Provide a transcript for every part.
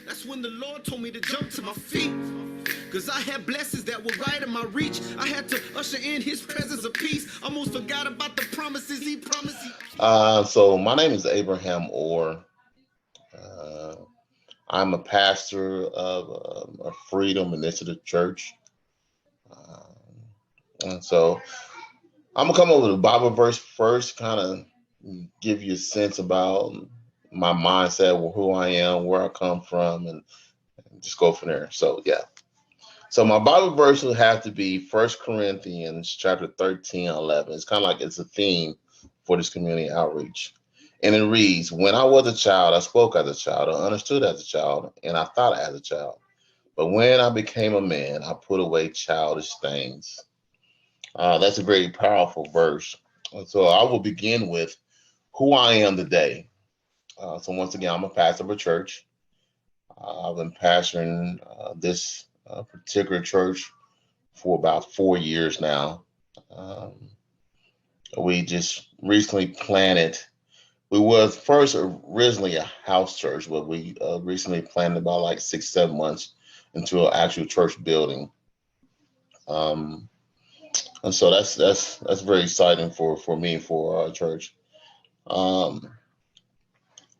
That's when the Lord told me to jump to my feet. Cause I had blessings that were right in my reach. I had to usher in his presence of peace. Almost forgot about the promises he promised. So my name is Abraham Orr. Uh, I'm a pastor of a Freedom Initiative Church. And so I'm gonna come up with a Bible verse first, kind of give you a sense about my mindset, who I am, where I come from, and just go from there. So yeah. So my Bible verse would have to be First Corinthians chapter 13, 11. It's kind of like it's a theme for this community outreach. And it reads, when I was a child, I spoke as a child, I understood as a child, and I thought as a child. But when I became a man, I put away childish things. That's a very powerful verse. So I will begin with who I am today. So once again, I'm a pastor of a church. I've been pastoring this particular church for about 4 years now. Um, we just recently planted. We was first originally a house church, but we recently planted about like 6, 7 months into an actual church building. Um, and so that's very exciting for me, for our church. Um,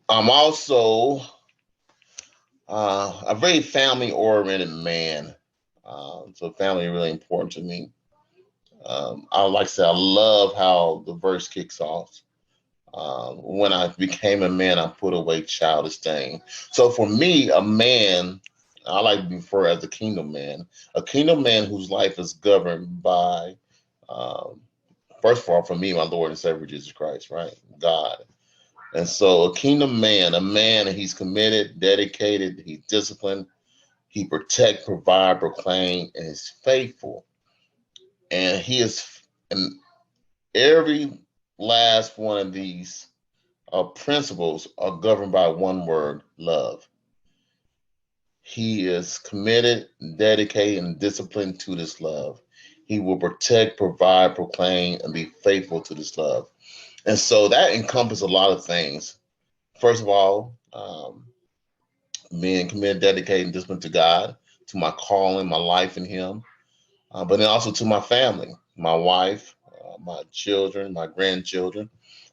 I'm also a very family oriented man. So family is really important to me. I like to say I love how the verse kicks off. When I became a man, I put away childish things. So for me, a man, I like to be referred as a kingdom man whose life is governed by, um, first of all, for me, my Lord and Savior Jesus Christ, right? God. And so a kingdom man, a man, he's committed, dedicated, he's disciplined, he protect, provide, proclaim, and is faithful. And he is, and every last one of these principles are governed by one word: love. He is committed, dedicated, and disciplined to this love. He will protect, provide, proclaim, and be faithful to this love. And so that encompasses a lot of things. First of all, being committed, dedicated, and disciplined to God, to my calling, my life in Him, but then also to my family, my wife, my children, my grandchildren,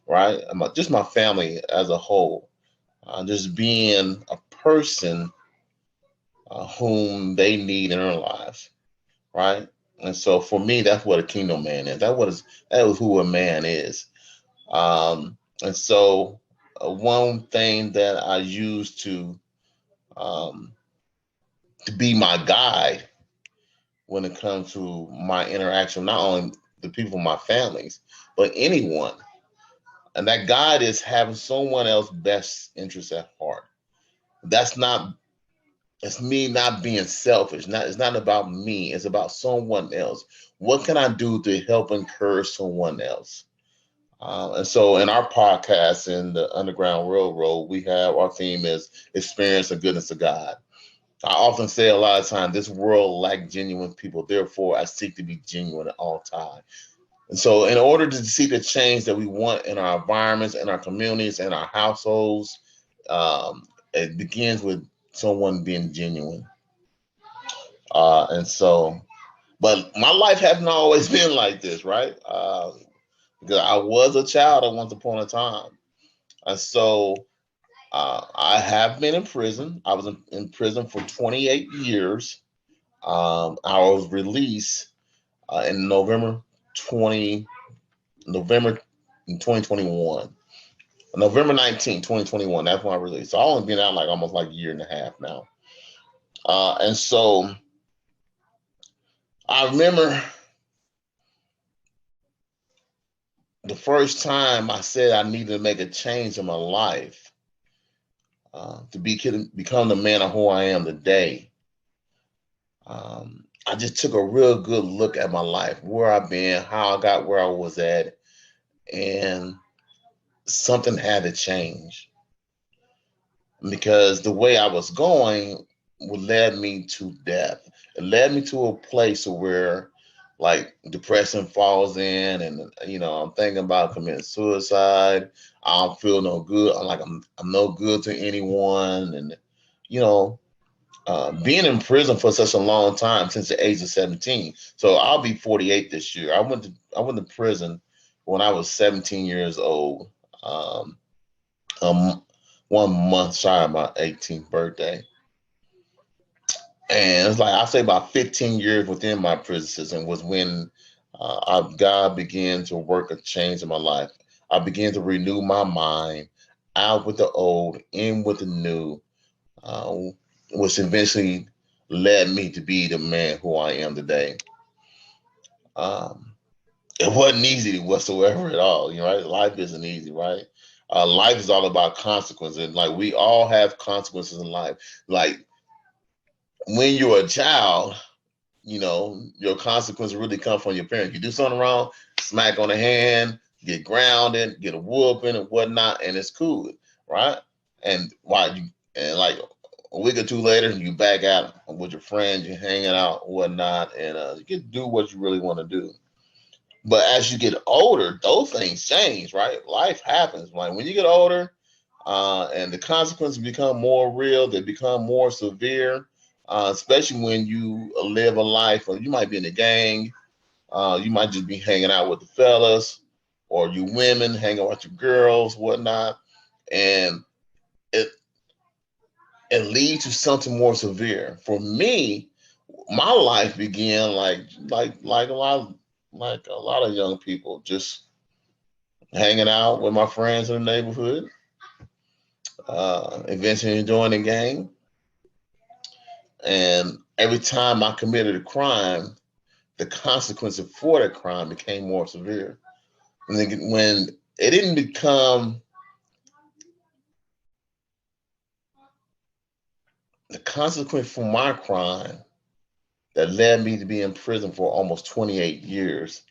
right? Just my family as a whole. Just being a person whom they need in their lives, right? And so for me, that's what a kingdom man is. That is who a man is. And so one thing that I use um, to be my guide when it comes to my interaction, not only the people in my families, but anyone. And that guide is having someone else's best interest at heart. That's not It's me not being selfish. It's not about me. It's about someone else. What can I do to help encourage someone else? And so in our podcast in the Underground Railroad, we have our theme is experience the goodness of God. I often say a lot of times this world lacks genuine people. Therefore, I seek to be genuine at all times. And so in order to see the change that we want in our environments, in our communities, in our households, um, it begins with someone being genuine. And so, but my life hasn't always been like this, right? Because I was a child at once upon a time. And so I have been in prison. I was in prison for 28 years. I was released in November in 2021. November 19th, 2021. That's when I released. So I only been out like almost like a year and a half now. And so I remember the first time I said I needed to make a change in my life become the man of who I am today. I just took a real good look at my life, where I've been, how I got where I was at, and something had to change because the way I was going would led me to death. It led me to a place where like depression falls in, and I'm thinking about committing suicide. I don't feel no good. I'm no good to anyone, and you know being in prison for such a long time, since the age of 17. So I'll be 48 this year. I went to prison when I was 17 years old. Um, um, 1 month shy of my 18th birthday. And it's like I say about 15 years within my prison system was when God began to work a change in my life. I began to renew my mind, out with the old, in with the new, uh, which eventually led me to be the man who I am today. Um, it wasn't easy whatsoever at all. Right? Life isn't easy, right? Life is all about consequences. Like we all have consequences in life. Like when you're a child, your consequences really come from your parents. You do something wrong, smack on the hand, get grounded, get a whooping and whatnot, and it's cool, right? And like a week or two later, you back out with your friends, you're hanging out, whatnot, and you can do what you really want to do. But as you get older, those things change, right? Life happens. Like when you get older, and the consequences become more real, they become more severe, especially when you live a life, or you might be in a gang, you might just be hanging out with the fellas, or you women hanging out with your girls, whatnot, and it it leads to something more severe. For me, my life began like a lot of young people, just hanging out with my friends in the neighborhood, eventually joining the gang. And every time I committed a crime, the consequences for that crime became more severe. And then when it didn't become the consequence for my crime that led me to be in prison for almost 28 years,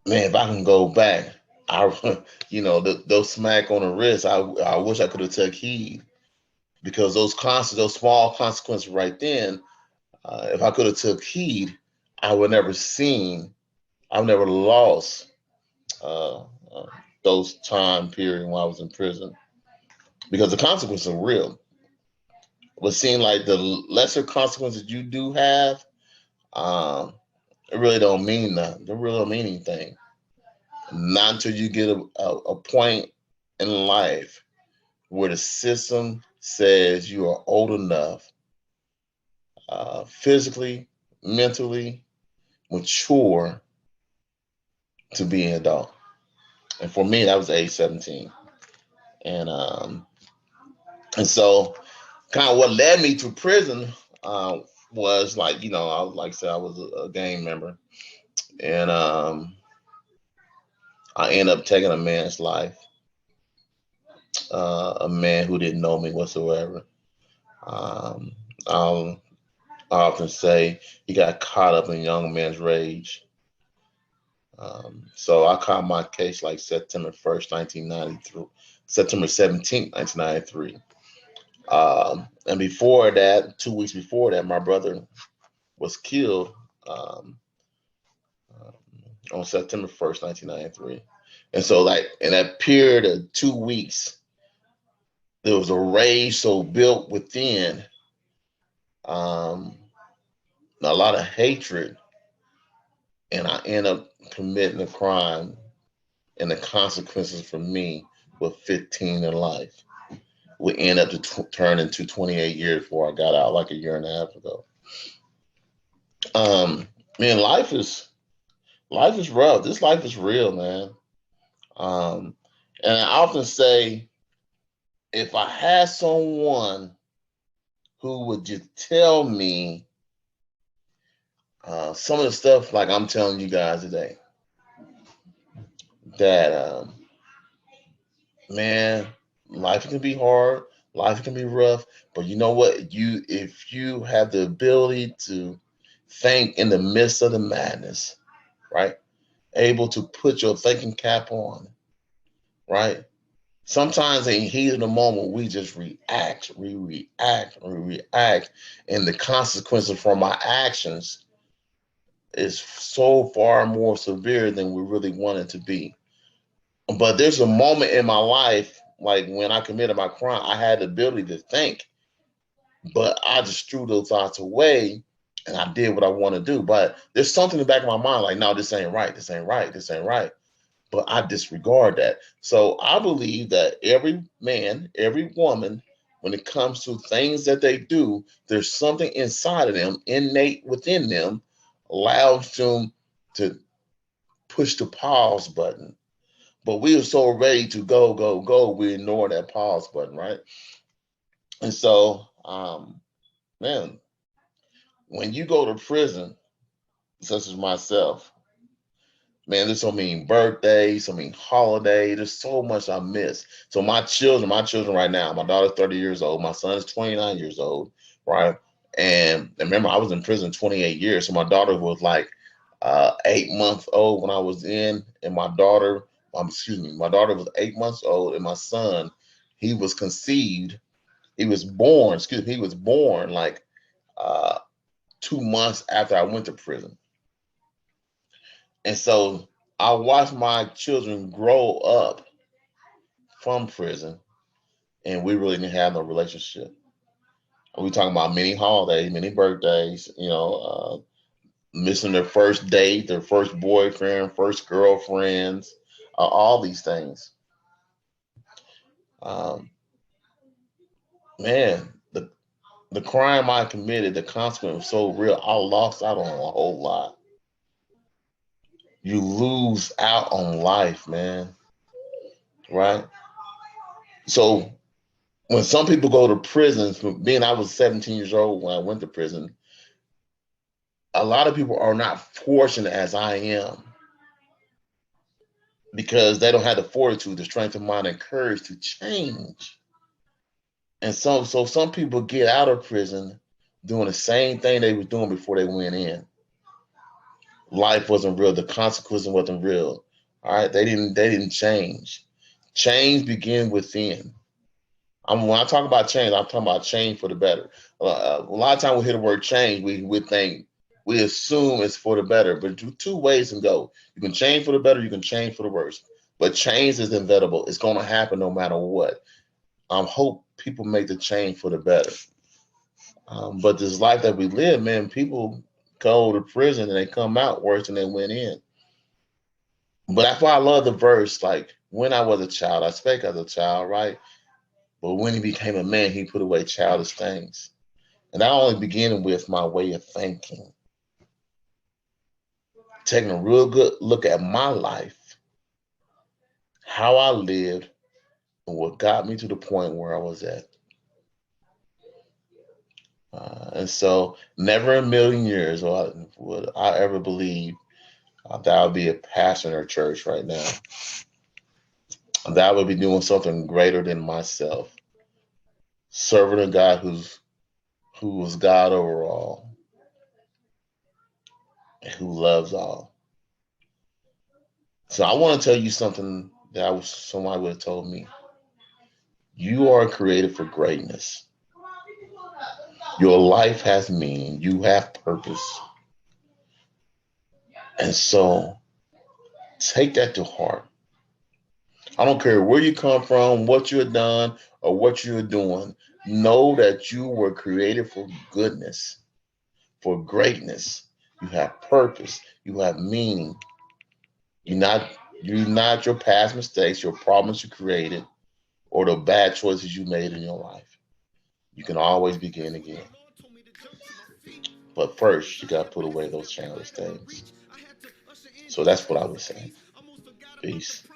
man, if I can go back, those smack on the wrist, I wish I could have took heed, because those small consequences right then, if I could have took heed, I would never seen, I would never lost uh, uh, those time period when I was in prison, because the consequences are real. But seeing like the lesser consequences you do have, um, it really don't mean nothing. It really don't mean anything. Not until you get a point in life where the system says you are old enough, physically, mentally mature to be an adult. And for me, that was age 17. And and so kind of what led me to prison, uh, was like, I was like I said, I was a gang member, and I ended up taking a man's life, a man who didn't know me whatsoever. Um, I often say he got caught up in young man's rage. So I caught my case like September 1st, 1993, September 17th, 1993. And before that, 2 weeks before that, my brother was killed, um, on September 1st, 1993. And so, like, in that period of 2 weeks, there was a rage so built within, um, a lot of hatred, and I end up committing a crime, and the consequences for me were 15 in life. We end up to turn into 28 years before I got out, like a year and a half ago. Um, Man, life is rough. This life is real, man. Um, and I often say, if I had someone who would just tell me some of the stuff like I'm telling you guys today, that man, life can be hard, life can be rough, but you know what? If you have the ability to think in the midst of the madness, right? Able to put your thinking cap on, right? Sometimes in heat of the moment, we just react, and the consequences from our actions is so far more severe than we really want it to be. But there's a moment in my life, like when I committed my crime, I had the ability to think But I just threw those thoughts away and I did what I want to do. But there's something in the back of my mind like, no, this ain't right. This ain't right. This ain't right. But I disregard that. So I believe that every man, every woman, when it comes to things that they do, there's something inside of them, innate within them, allows them to push the pause button. But we are so ready to go, go, go, we ignore that pause button, right? And so, man, when you go to prison, such as myself, man, there's so many birthdays, so many holidays. There's so much I miss. So my children right now, my daughter's 30 years old, my son is 29 years old, right? And remember, I was in prison 28 years. So my daughter was like 8 months old when I was in, and my daughter was 8 months old, and my son, he was conceived, he was born like uh, 2 months after I went to prison. And so I watched my children grow up from prison, and we really didn't have no relationship. We talking about many holidays, many birthdays, missing their first date, their first boyfriend, first girlfriends, all these things. Um, man, the crime I committed, the consequence was so real. I lost out on a whole lot. You lose out on life, man. Right? So when some people go to prison, for being I was 17 years old when I went to prison, a lot of people are not fortunate as I am because they don't have the fortitude, the strength of mind, and courage to change. And some people get out of prison doing the same thing they was doing before they went in. Life wasn't real. The consequences wasn't real. All right, they didn't change. Change begin within. When I talk about change, I'm talking about change for the better. A lot of times we hear the word change, we think we assume it's for the better, but two ways can go. You can change for the better, you can change for the worse. But change is inevitable. It's going to happen no matter what. Hope people make the change for the better. But this life that we live, man, people go to prison and they come out worse than they went in. But that's why I love the verse. Like when I was a child, I spake as a child, right? But when he became a man, he put away childish things. And that only beginning with my way of thinking, taking a real good look at my life, how I lived, and what got me to the point where I was at. And so, never in a million years would I ever believe that I would be a pastor in a church right now. That I would be doing something greater than myself, serving a God who was God over all, and who loves all. So I want to tell you something that somebody would have told me. You are created for greatness. Your life has meaning. You have purpose. And so take that to heart. I don't care where you come from, what you've done, or what you're doing. Know that you were created for goodness, for greatness. You have purpose. You have meaning. You're not you're not your past mistakes, your problems you created, or the bad choices you made in your life. You can always begin again. But first, you got to put away those childish things. So that's what I would say. Peace.